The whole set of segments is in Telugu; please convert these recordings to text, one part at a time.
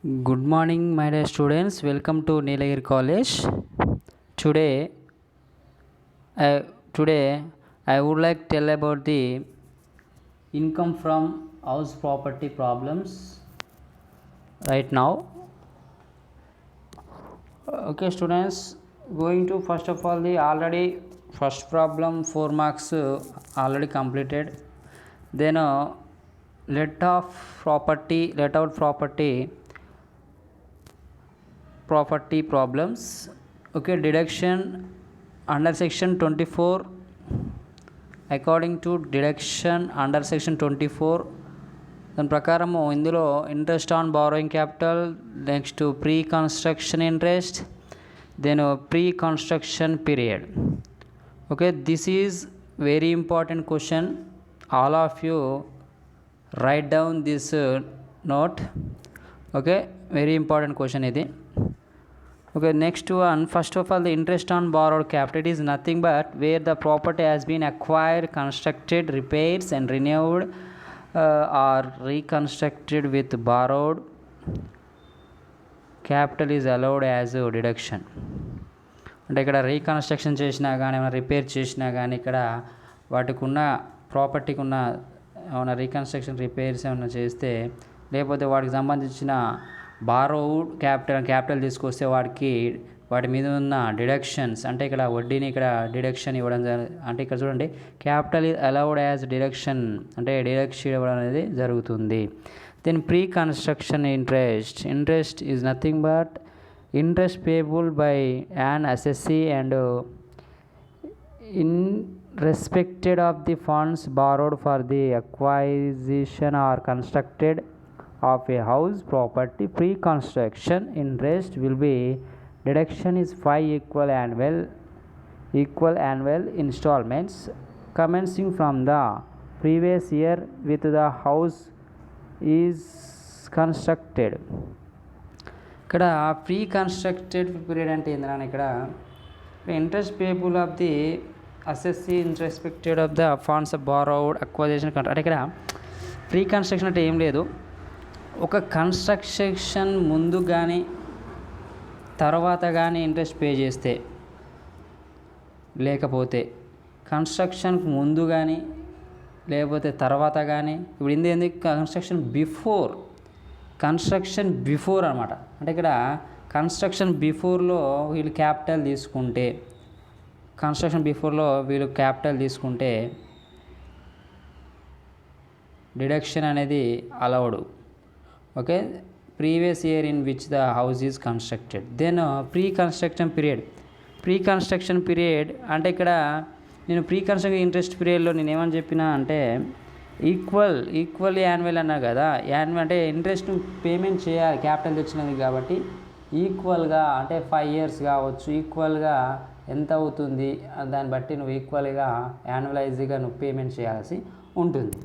Good morning, my dear students. Welcome to Nilagiri College. Today, I would like to tell about the income from house property problems right now. Okay, students. Going to first of all the already first problem 4 marks already completed. Then let out property problems. Okay, deduction under section 24. According to deduction under section 24 దాని ప్రకారము ఇందులో interest on borrowing capital, next pre construction interest, then pre construction period. Okay, this is very important question. All of you write down this note. Okay, very important question ఇది. Okay, next one, first of all, the interest on borrowed capital is nothing but where the property has been acquired, constructed, repairs and renewed or reconstructed with borrowed capital is allowed as a deduction. అంటే ఇక్కడ రీకన్స్ట్రక్షన్ చేసినా కానీ ఏమైనా రిపేర్ చేసినా కానీ ఇక్కడ వాటికి ఉన్న ప్రాపర్టీకి ఉన్న ఏమైనా రీకన్స్ట్రక్షన్ రిపేర్స్ ఏమైనా చేస్తే, లేకపోతే వాటికి సంబంధించిన బారోవుడ్ క్యాపిటల్ తీసుకొస్తే వాటి మీద ఉన్న డిడక్షన్స్, అంటే ఇక్కడ వడ్డీని ఇక్కడ డిడక్షన్ ఇవ్వడం అంటే ఇక్కడ చూడండి, capital is allowed as deduction అంటే డిడక్షన్ ఇవ్వడం అనేది జరుగుతుంది. Then pre construction interest is nothing but interest payable by an assessee and in respected of the funds borrowed for the acquisition or constructed of a house property. Pre-construction interest will be deduction is 5 equal annual installments commencing from the previous year with the house is constructed. ఇక్కడ ప్రీ కన్స్ట్రక్టెడ్ పీరియడ్ అంటే ఏంటంటే ఇక్కడ interest payable of the assessee in respected of the funds borrowed acquisition అంటే ఇక్కడ ప్రీ కన్స్ట్రక్షన్ అంటే ఏం లేదు, ఒక కన్స్ట్రక్షన్ ముందు కానీ తర్వాత కానీ ఇంట్రెస్ట్ పే చేస్తే, లేకపోతే కన్స్ట్రక్షన్కి ముందు కానీ లేకపోతే తర్వాత కానీ, ఇప్పుడు ఏంది కన్స్ట్రక్షన్ బిఫోర్ అనమాట. అంటే ఇక్కడ కన్స్ట్రక్షన్ బిఫోర్లో వీళ్ళు క్యాపిటల్ తీసుకుంటే డిడక్షన్ అనేది allowed. Okay, previous year in which the house is constructed. Then pre construction period అంటే ఇక్కడ నేను ప్రీ కన్స్ట్రక్షన్ ఇంట్రెస్ట్ పీరియడ్లో నేను ఏమని చెప్పినా అంటే ఈక్వల్లీ యాన్యువల్ అన్నా కదా. యాన్యువల్ అంటే ఇంట్రెస్ట్ పేమెంట్ చేయాలి, క్యాపిటల్ తెచ్చినది కాబట్టి ఈక్వల్గా అంటే 5 years కావచ్చు, ఈక్వల్గా ఎంత అవుతుంది దాన్ని బట్టి నువ్వు ఈక్వల్గా యాన్యువలైజ్గా నువ్వు పేమెంట్ చేయాల్సి ఉంటుంది.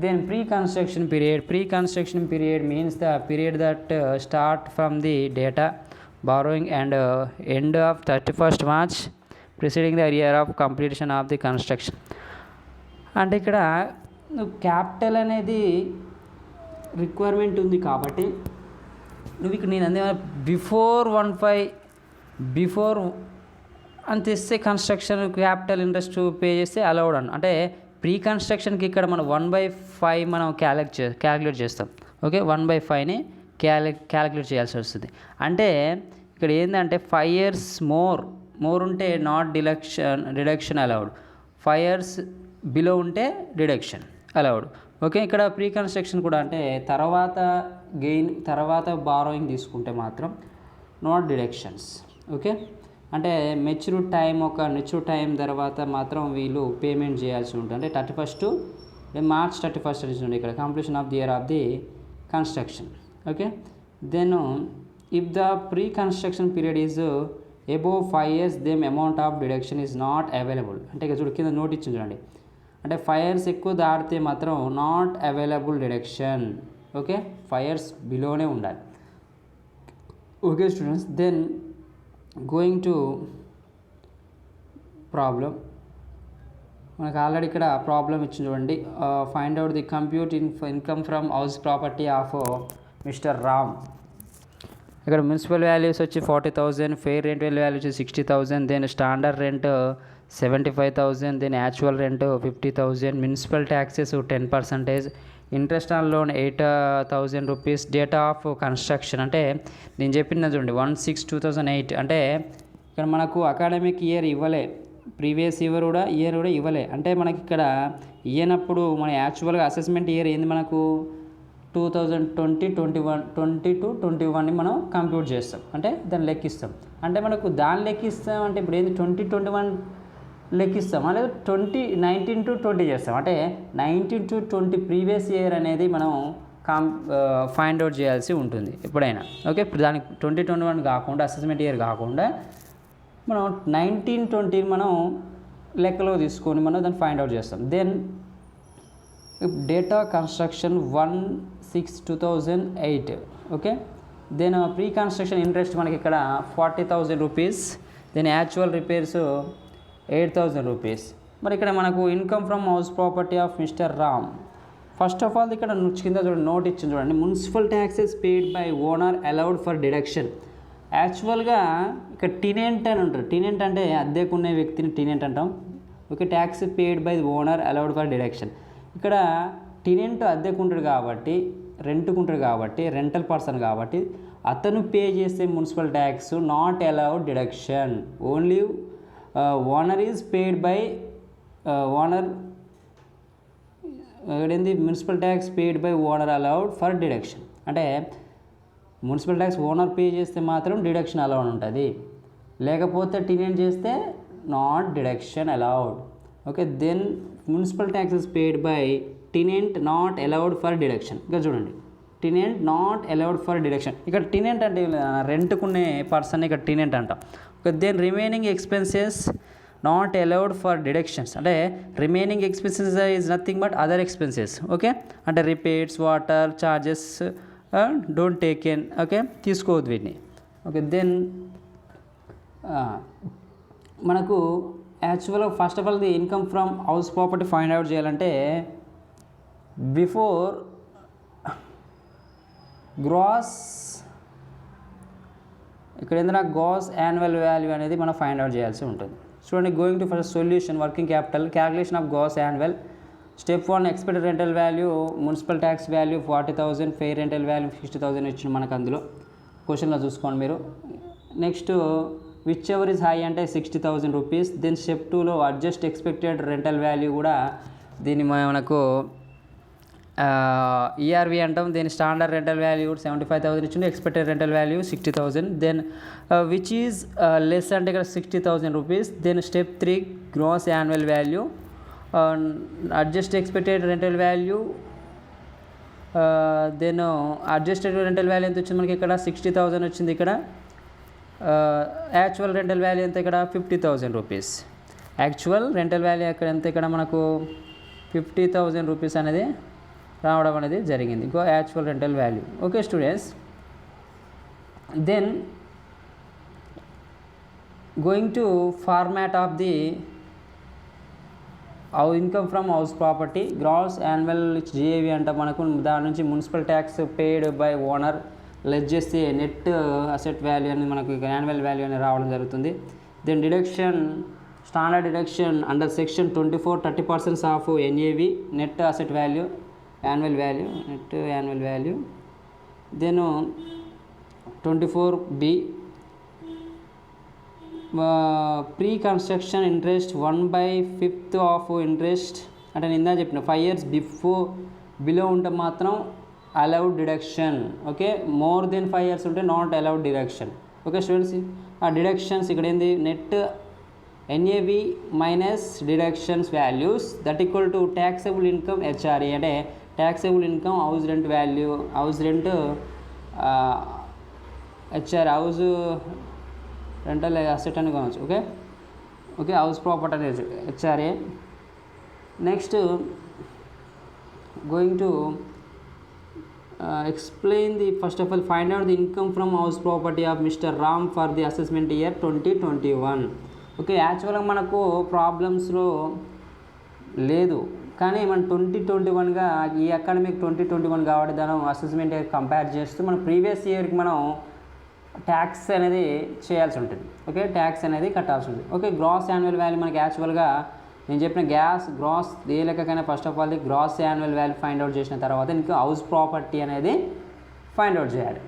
Then pre-construction period means the period that start from the data borrowing and end of 31st March preceding the year of completion of the construction. అంటే ఇక్కడ నువ్వు క్యాపిటల్ అనేది రిక్వైర్మెంట్ ఉంది కాబట్టి నువ్వు ఇక్కడ నేను అందే బిఫోర్ అని తెస్తే కన్స్ట్రక్షన్ క్యాపిటల్ ఇంట్రెస్ట్ పే చేస్తే అలౌడ్ అంటే ప్రీ కన్స్ట్రక్షన్కి ఇక్కడ మనం 1/5 మనం క్యాలిక్యులేట్ చేస్తాం. ఓకే, 1/5ని క్యాలిక్యులేట్ చేయాల్సి వస్తుంది. అంటే ఇక్కడ ఏంటంటే 5 years మోర్ ఉంటే not deduction allowed, 5 years below ఉంటే డిడక్షన్ అలౌడ్. ఓకే, ఇక్కడ ప్రీ కన్స్ట్రక్షన్ కూడా అంటే తర్వాత బారోయింగ్ తీసుకుంటే మాత్రం నాట్ డిడక్షన్స్. ఓకే, అంటే మెచ్యూర్ టైం తర్వాత మాత్రం వీళ్ళు పేమెంట్ చేయాల్సి ఉంటుంది. అంటే March 31st ఉంటుంది ఇక్కడ completion of the year of the construction. Okay, then if the pre construction period is above 5 years then amount of deduction is not available. అంటే ఇక్కడ చూడు కింద నోట్ ఇచ్చింది చూడండి, అంటే 5 years ఎక్కువ దాటితే మాత్రం not available deduction. Okay, 5 years బిలోనే ఉండాలి. Okay students, then going to problem. మనకు ఆల్రెడీ ఇక్కడ ప్రాబ్లం ఇచ్చింది చూడండి. Find out the compute income from house property of mister Ram. ఇక్కడ మున్సిపల్ వాల్యూస్ వచ్చి 40,000, ఫెయిర్ రెంట్ వాల్యూ వచ్చి 60,000, then standard rent 75,000, then actual rent 50,000, municipal taxes 10%, interest on loan 8,000 rupees, date of construction అంటే నేను చెప్పిన చూడండి 1/6/2008 అంటే ఇక్కడ మనకు అకాడమిక్ ఇయర్ ఇవ్వలే, ప్రీవియస్ ఇయర్ కూడా ఇవ్వలే, అంటే మనకి ఇక్కడ ఇయ్యనప్పుడు మన యాక్చువల్గా అసెస్మెంట్ ఇయర్ ఏంది మనకు 2020, 2021 మనం కంప్యూట్ చేస్తాం, అంటే దాన్ని లెక్కిస్తాం, అంటే మనకు దాన్ని లెక్కిస్తాం అంటే ఇప్పుడు ఏంది 2021 లెక్కిస్తాం, అలాగే 2019 to 20 చేస్తాం, అంటే 19 to 20 ప్రీవియస్ ఇయర్ అనేది మనం ఫైండ్ అవుట్ చేయాల్సి ఉంటుంది ఎప్పుడైనా. ఓకే, ఇప్పుడు దానికి 2021 కాకుండా అసెస్మెంట్ ఇయర్ కాకుండా మనం 1920 మనం లెక్కలో తీసుకొని మనం దాన్ని ఫైండ్ అవుట్ చేస్తాం. Then data construction 1/6/2008. Okay, then pre construction interest మనకి ఇక్కడ 40,000 rupees, then actual repairs 8,000 rupees. మరి ఇక్కడ మనకు income from house property of mister Ram. First of all ఇక్కడ కింద చూడండి నోట్ ఇచ్చింది చూడండి, municipal taxes paid by owner allowed for deduction. యాక్చువల్గా ఇక్కడ టినెంట్ అని ఉంటారు, టినెంట్ అంటే అద్దెకునే వ్యక్తిని టినెంట్ అంటాం. Okay, tax paid by owner allowed for deduction. ఇక్కడ టినెంట్ అద్దెకుంటాడు కాబట్టి, రెంట్కుంటాడు కాబట్టి, రెంటల్ పర్సన్ కాబట్టి అతను పే చేసే municipal tax not allowed deduction. Only owner is paid by owner. ఏంది municipal tax paid by owner allowed for deduction, అంటే మున్సిపల్ ట్యాక్స్ ఓనర్ పే చేస్తే మాత్రం డిడక్షన్ అలౌడ్ ఉంటుంది, లేకపోతే టినెంట్ చేస్తే not deduction allowed. Okay, then municipal taxes paid by tenant not allowed for deduction. ఇక్కడ చూడండి tenant not allowed for deduction. ఇక్కడ టినెంట్ అంటే రెంట్కునే పర్సన్ ఇక్కడ టినెంట్ అంటాం. Okay, then remaining expenses not allowed for deductions, అంటే remaining expenses is nothing but other expenses. Okay, అంటే repairs, water charges don't take in. Okay, తీసుకోవద్దు వీటిని. ఓకే, దెన్ మనకు యాక్చువల్గా first of all the income from house property find out చేయాలంటే బిఫోర్ గ్రాస్, ఇక్కడ ఏంటంటే గ్రాస్ యాన్యువల్ వాల్యూ అనేది మనం ఫైండ్ అవుట్ చేయాల్సి ఉంటుంది. చూడండి, going to first solution, working capital, calculation of gross annual. Step 1 expected rental value, municipal tax value 40,000, fair rental value 60,000 ఇచ్చింది మనకు అందులో క్వశ్చన్లో చూసుకోండి మీరు. Next which is high అంటే 60,000 రూపీస్. దెన్ స్టెప్ 2లో అడ్జస్ట్ ఎక్స్పెక్టెడ్ రెంటల్ వాల్యూ కూడా దీన్ని మనకు ఈఆర్వి అంటాం. దీని స్టాండర్డ్ రెంటల్ వాల్యూ 75,000 ఇచ్చింది, expected rental value 60,000. Then which is less అంటే ఇక్కడ 60,000 rupees. Then step 3 gross annual value, adjust expected rental value, then adjusted rental value ఎంత వచ్చింది మనకి ఇక్కడ 60,000 వచ్చింది. ఇక్కడ యాక్చువల్ రెంటల్ వాల్యూ ఎంత ఇక్కడ 50,000 రూపీస్. యాక్చువల్ రెంటల్ వాల్యూ ఇక్కడ ఎంత ఇక్కడ మనకు 50,000 రూపీస్ అనేది రావడం అనేది జరిగింది, ఇంకో actual rental value. Okay students, then going to format of the income from house property, gross annual GAV అంటే మనకు దాని నుంచి municipal tax paid by owner less చేస్తే నెట్ అసెట్ వాల్యూ అని మనకు యాన్యువల్ వాల్యూ అని రావడం జరుగుతుంది. Then deduction, standard deduction under section 24 30% of NAV, net asset value, annual value, net annual value. Then 24B pre construction interest 1/5 of interest, అంటే నేను ఇందా చెప్పిన 5 years బిలో ఉంటే మాత్రం allowed deduction. Okay, more than 5 years ఉంటే not allowed deduction. Okay students, ఆ డిడక్షన్స్ ఇక్కడ ఏంది net NAV minus deductions values that equal to taxable income HRA, అంటే taxable income house rent value, house rent HR, house rental asset అని కావచ్చు. ఓకే, ఓకే హౌస్ ప్రాపర్టీ అనేది HRA. Next going to explain the first of all find out the income from house property of Mr. Ram for the assessment year 2021. Okay, యాక్చువల్గా మనకు ప్రాబ్లమ్స్లో లేదు కానీ మనం 2021గా ఈ అకాడమిక్ 2021 కాబట్టి దాని అసెస్మెంట్ ఇయర్ కంపేర్ చేస్తూ మన ప్రీవియస్ ఇయర్కి మనం ట్యాక్స్ అనేది చేయాల్సి ఉంటుంది. ఓకే, ట్యాక్స్ అనేది కట్టాల్సి ఉంటుంది. ఓకే, గ్రాస్ యాన్యువల్ వాల్యూ మనకి యాక్చువల్గా నేను చెప్పిన గ్రాస్ ఏ లెక్కకైనా first of all the gross annual value find out చేసిన తర్వాత ఇంకా హౌస్ ప్రాపర్టీ అనేది ఫైండ్ అవుట్ చేయాలి.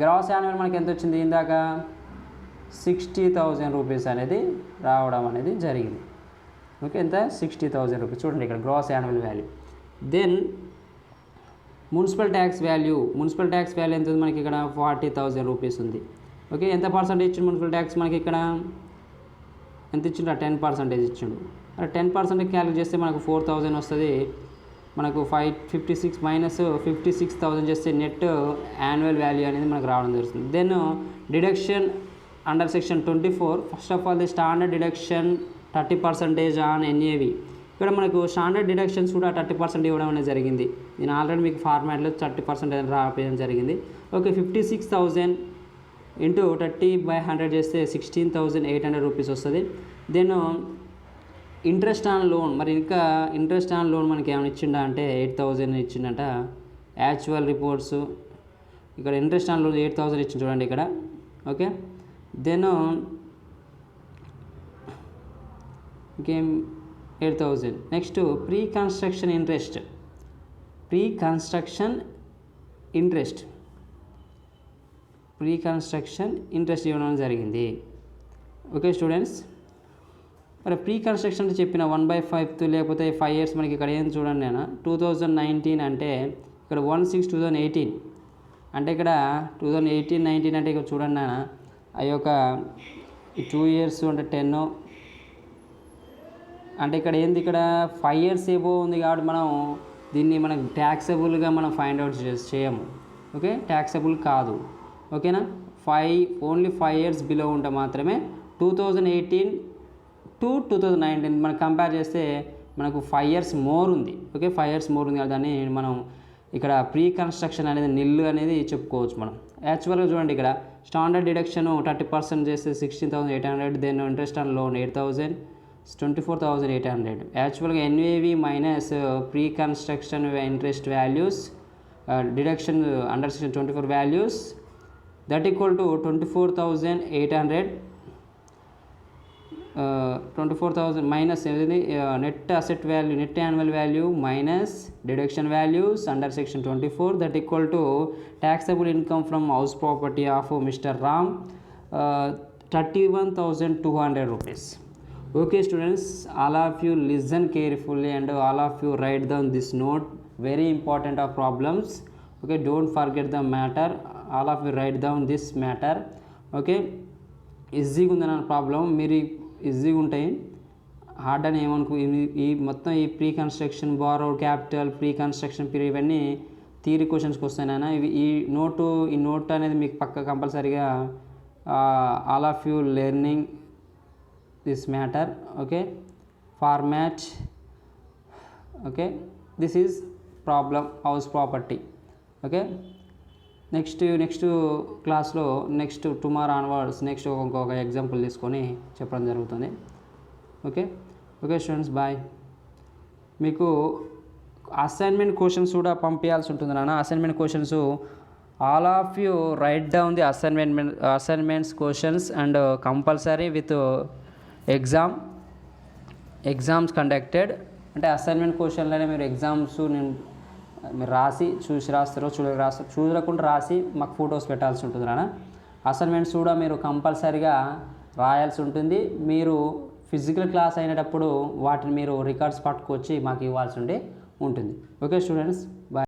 గ్రాస్ యాన్యువల్ మనకి ఎంత వచ్చింది ఇందాక 60,000 రూపీస్ అనేది రావడం అనేది జరిగింది. ఓకే, ఎంత 60,000 రూపీస్ చూడండి ఇక్కడ gross annual value. Then municipal tax value ఎంత ఉంది మనకి ఇక్కడ 40,000 రూపీస్ ఉంది. ఓకే, ఎంత పర్సెంటేజ్ ఇచ్చిండు మున్సిపల్ ట్యాక్స్ మనకి ఇక్కడ ఎంత ఇచ్చిండు? 10% ఇచ్చిండు. 10% క్యాలిక్యులేట్ చేస్తే మనకు 4,000 వస్తుంది. మనకు 556 మైనస్ 56,000 చేస్తే నెట్ యాన్యువల్ వాల్యూ అనేది మనకు రావడం జరుగుతుంది. Then deduction under section 24 first of all the standard deduction 30% on NAV. ఇక్కడ మనకు స్టాండర్డ్ డిడక్షన్స్ కూడా 30% ఇవ్వడం అనేది జరిగింది. నేను ఆల్రెడీ మీకు ఫార్మాట్లో 30% రాయడం జరిగింది. ఓకే, 56,000 ఇంటూ 30/100 చేస్తే 16,800 రూపీస్ వస్తుంది. దెన్ ఇంట్రెస్ట్ ఆన్ లోన్, మరి ఇంకా ఇంట్రెస్ట్ ఆన్ లోన్ మనకి ఏమైనా ఇచ్చిండా అంటే 8,000 ఇచ్చిండట. యాక్చువల్ రిపోర్ట్స్ ఇక్కడ ఇంట్రెస్ట్ ఆన్ లోన్ 8,000 ఇచ్చింది చూడండి ఇక్కడ. ఓకే, దెన్ ఇంకేం 8,000. నెక్స్ట్ ప్రీ కన్స్ట్రక్షన్ ఇంట్రెస్ట్ ఇవ్వడం జరిగింది. ఓకే స్టూడెంట్స్, మరి ప్రీ కన్స్ట్రక్షన్ చెప్పిన 1/5 లేకపోతే 5 years మనకి ఇక్కడ ఏం చూడండి నేను 2019 అంటే ఇక్కడ 1/6/2018 అంటే ఇక్కడ 2018-19 అంటే ఇక్కడ చూడండి నాన్న ఆ యొక్క 2 years అంటే 10 అంటే ఇక్కడ ఏంది ఇక్కడ 5 years ఏబో ఉంది కాబట్టి మనం దీన్ని మనకు ట్యాక్సబుల్గా మనం ఫైండ్ అవుట్ చేయము. ఓకే, ట్యాక్సబుల్ కాదు. ఓకేనా, ఓన్లీ 5 years బిలో ఉంటే మాత్రమే 2018 to 2019 మనం కంపేర్ చేస్తే మనకు 5 years మోర్ ఉంది. ఓకే, 5 years మోర్ ఉంది దాన్ని మనం ఇక్కడ ప్రీ కన్స్ట్రక్షన్ అనేది నిల్లు అనేది చెప్పుకోవచ్చు మనం. యాక్చువల్గా చూడండి ఇక్కడ స్టాండర్డ్ డిడక్షన్ 30% చేస్తే 16,800. Then interest on loan 8,000 24,800. యాక్చువల్గా NAV minus pre construction interest values deduction under section 24 values that equal to 24,800. 24,000 minus ఏది net asset value net annual value minus deduction values under section 24 that equal to taxable income from house property of mister Ram 31,200 rupees. Okay students, all of you listen carefully and all of you write down this note, very important of problems. Okay, don't forget the matter, all of you write down this matter. Okay, ఈజీగా ఉందన్న ప్రాబ్లం మీరు ఈజీగా ఉంటాయి, హార్డ్ అని ఏమనుకో. ఈ మొత్తం ఈ pre construction borrowed capital pre construction period ఇవన్నీ థియరీ క్వశ్చన్స్కి వస్తాయినా. ఇవి ఈ నోట్ అనేది మీకు పక్క కంపల్సరీగా all of you learning this matter. Okay, format. Okay, this is problem house property. Okay, next క్లాస్లో నెక్స్ట్ టుమారో ఆన్వర్డ్స్ నెక్స్ట్ ఇంకొక ఎగ్జాంపుల్ తీసుకొని చెప్పడం జరుగుతుంది. Okay students, bye. మీకు అసైన్మెంట్ క్వశ్చన్స్ కూడా పంపించాల్సి ఉంటుంది నాన్న. Assignment questions all of you write down the assignments questions and compulsory with exams conducted. అంటే అసైన్మెంట్ క్వశ్చన్లోనే మీరు ఎగ్జామ్స్ మీరు రాస్తారో చూడకుండా రాసి మాకు ఫొటోస్ పెట్టాల్సి ఉంటుంది నాన్న. అసైన్మెంట్స్ కూడా మీరు కంపల్సరీగా రాయాల్సి ఉంటుంది. మీరు ఫిజికల్ క్లాస్ అయినప్పుడు వాటిని మీరు రికార్డ్స్ పట్టుకొచ్చి మాకు ఇవ్వాల్సి ఉంటుంది. Okay students, bye.